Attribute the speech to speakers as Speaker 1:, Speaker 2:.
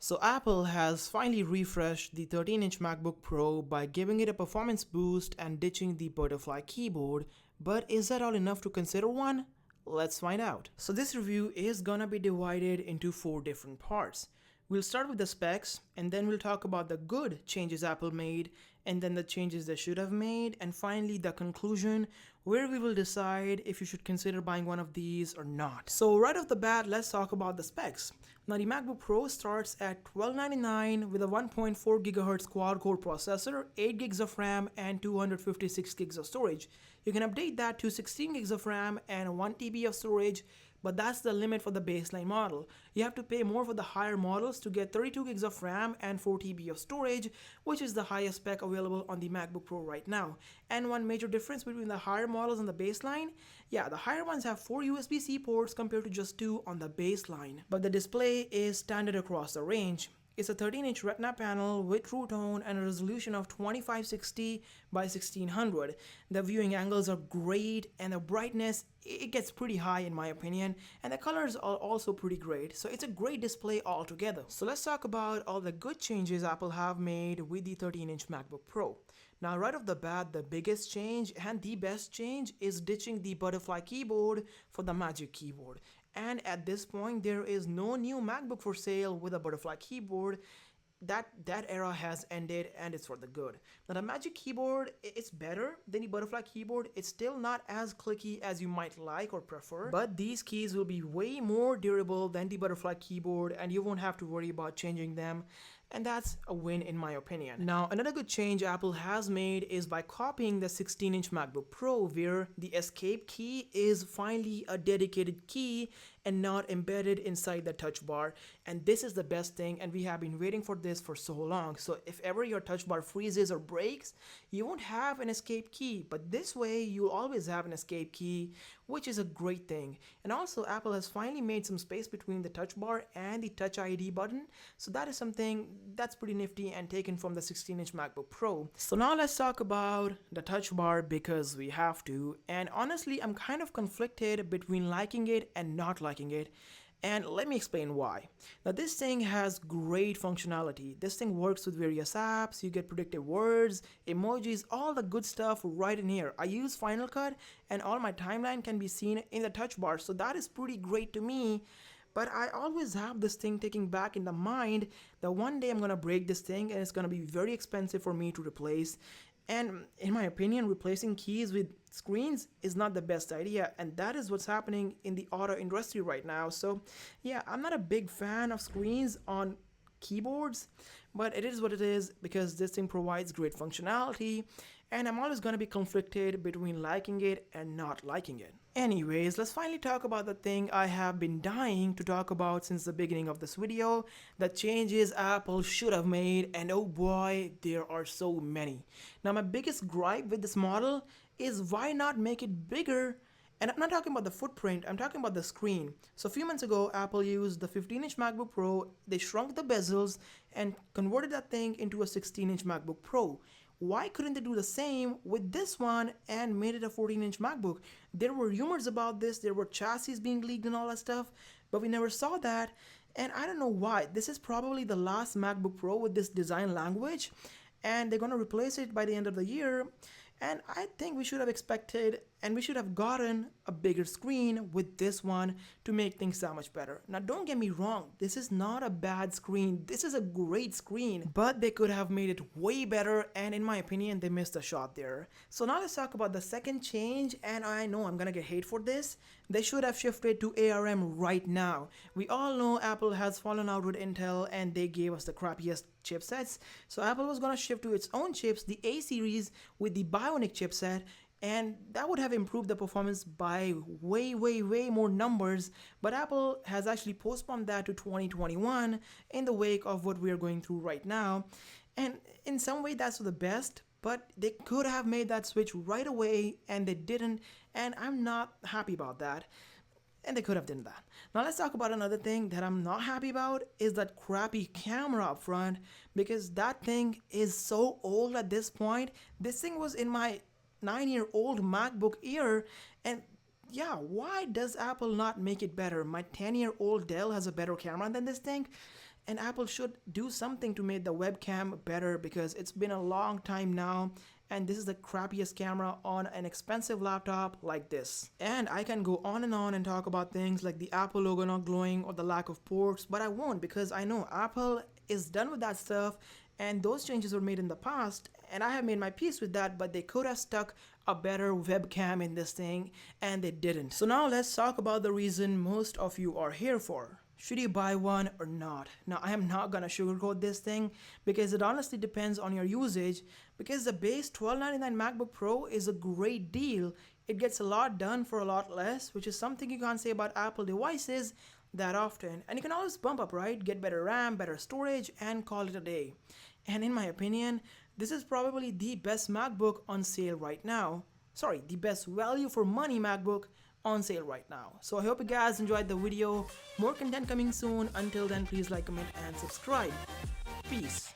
Speaker 1: So Apple has finally refreshed the 13-inch MacBook Pro by giving it a performance boost and ditching the butterfly keyboard. But is that all enough to consider one? Let's find out. So this review is gonna be divided into 4 different parts. We'll start with the specs, and then we'll talk about the good changes Apple made, and then the changes they should have made, and finally the conclusion, where we will decide if you should consider buying one of these or not. So right off the bat, let's talk about the specs. Now the MacBook Pro starts at $1299 with a 1.4 GHz quad-core processor, 8 gigs of RAM, and 256 gigs of storage. You can update that to 16 gigs of RAM and 1 TB of storage, but that's the limit for the baseline model. You have to pay more for the higher models to get 32 gigs of RAM and 4 TB of storage, which is the highest spec available on the MacBook Pro right now. And one major difference between the higher models and the baseline, yeah, the higher ones have 4 USB-C ports compared to just 2 on the baseline. But the display is standard across the range. It's a 13-inch Retina panel with True Tone and a resolution of 2560 by 1600. The viewing angles are great and the brightness, it gets pretty high in my opinion, and the colors are also pretty great. So it's a great display altogether. So let's talk about all the good changes Apple have made with the 13-inch MacBook Pro. Now right off the bat, the biggest change and the best change is ditching the butterfly keyboard for the Magic Keyboard. And at this point, there is no new MacBook for sale with a butterfly keyboard. That era has ended and it's for the good. Now the Magic Keyboard, it's better than the butterfly keyboard. It's still not as clicky as you might like or prefer, but these keys will be way more durable than the butterfly keyboard and you won't have to worry about changing them. And that's a win in my opinion. Now, another good change Apple has made is by copying the 16-inch MacBook Pro, where the escape key is finally a dedicated key and not embedded inside the touch bar. And this is the best thing, and we have been waiting for this for so long. So if ever your touch bar freezes or breaks, you won't have an escape key, but this way you'll always have an escape key, which is a great thing. And also Apple has finally made some space between the touch bar and the Touch ID button. So that is something that's pretty nifty and taken from the 16-inch MacBook Pro. So now let's talk about the touch bar because we have to. And honestly, I'm kind of conflicted between liking it and not liking it. And let me explain why. Now this thing has great functionality. This thing works with various apps, you get predictive words, emojis, all the good stuff right in here. I use Final Cut and all my timeline can be seen in the touch bar, so that is pretty great to me. But I always have this thing ticking back in the mind that one day I'm gonna break this thing and it's gonna be very expensive for me to replace. And in my opinion, replacing keys with screens is not the best idea, and that is what's happening in the auto industry right now. So yeah, I'm not a big fan of screens on keyboards, but it is what it is because this thing provides great functionality, and I'm always going to be conflicted between liking it and not liking it. Anyways, let's finally talk about the thing I have been dying to talk about since the beginning of this video, the changes Apple should have made, and oh boy, there are so many. Now my biggest gripe with this model is why not make it bigger? And I'm not talking about the footprint, I'm talking about the screen. So a few months ago, Apple used the 15-inch MacBook Pro, they shrunk the bezels and converted that thing into a 16-inch MacBook Pro. Why couldn't they do the same with this one and made it a 14-inch MacBook? There were rumors about this, there were chassis being leaked and all that stuff, but we never saw that. And I don't know why. This is probably the last MacBook Pro with this design language, and they're gonna replace it by the end of the year. And I think we should have expected and we should have gotten a bigger screen with this one to make things that much better. Now don't get me wrong, this is not a bad screen, this is a great screen, but they could have made it way better, and in my opinion they missed a shot there. So now let's talk about the second change, and I know I'm gonna get hate for this. They should have shifted to ARM right now. We all know Apple has fallen out with Intel and they gave us the crappiest chipsets. So Apple was gonna shift to its own chips, the A series with the Bionic chipset, and that would have improved the performance by way more numbers, but Apple has actually postponed that to 2021 in the wake of what we are going through right now. And in some way that's for the best, but they could have made that switch right away and they didn't, and I'm not happy about that. And they could have done that. Now let's talk about another thing that I'm not happy about is that crappy camera up front, because that thing is so old at this point. This thing was in my 9-year-old MacBook Air, and yeah, why does Apple not make it better? My 10-year-old Dell has a better camera than this thing. and Apple should do something to make the webcam better because it's been a long time now and this is the crappiest camera on an expensive laptop like this. And I can go on and talk about things like the Apple logo not glowing or the lack of ports, but I won't because I know Apple is done with that stuff and those changes were made in the past and I have made my peace with that, but they could have stuck a better webcam in this thing and they didn't. So now let's talk about the reason most of you are here for. Should you buy one or not? Now I am not gonna sugarcoat this thing because it honestly depends on your usage, because the base $1299 MacBook Pro is a great deal. It gets a lot done for a lot less, which is something you can't say about Apple devices that often. And you can always bump up, right? Get better RAM, better storage, and call it a day. And in my opinion, this is probably the best MacBook on sale right now. Sorry, the best value for money MacBook on sale right now. So I hope you guys enjoyed the video. More content coming soon. Until then, please like, comment, and subscribe. Peace.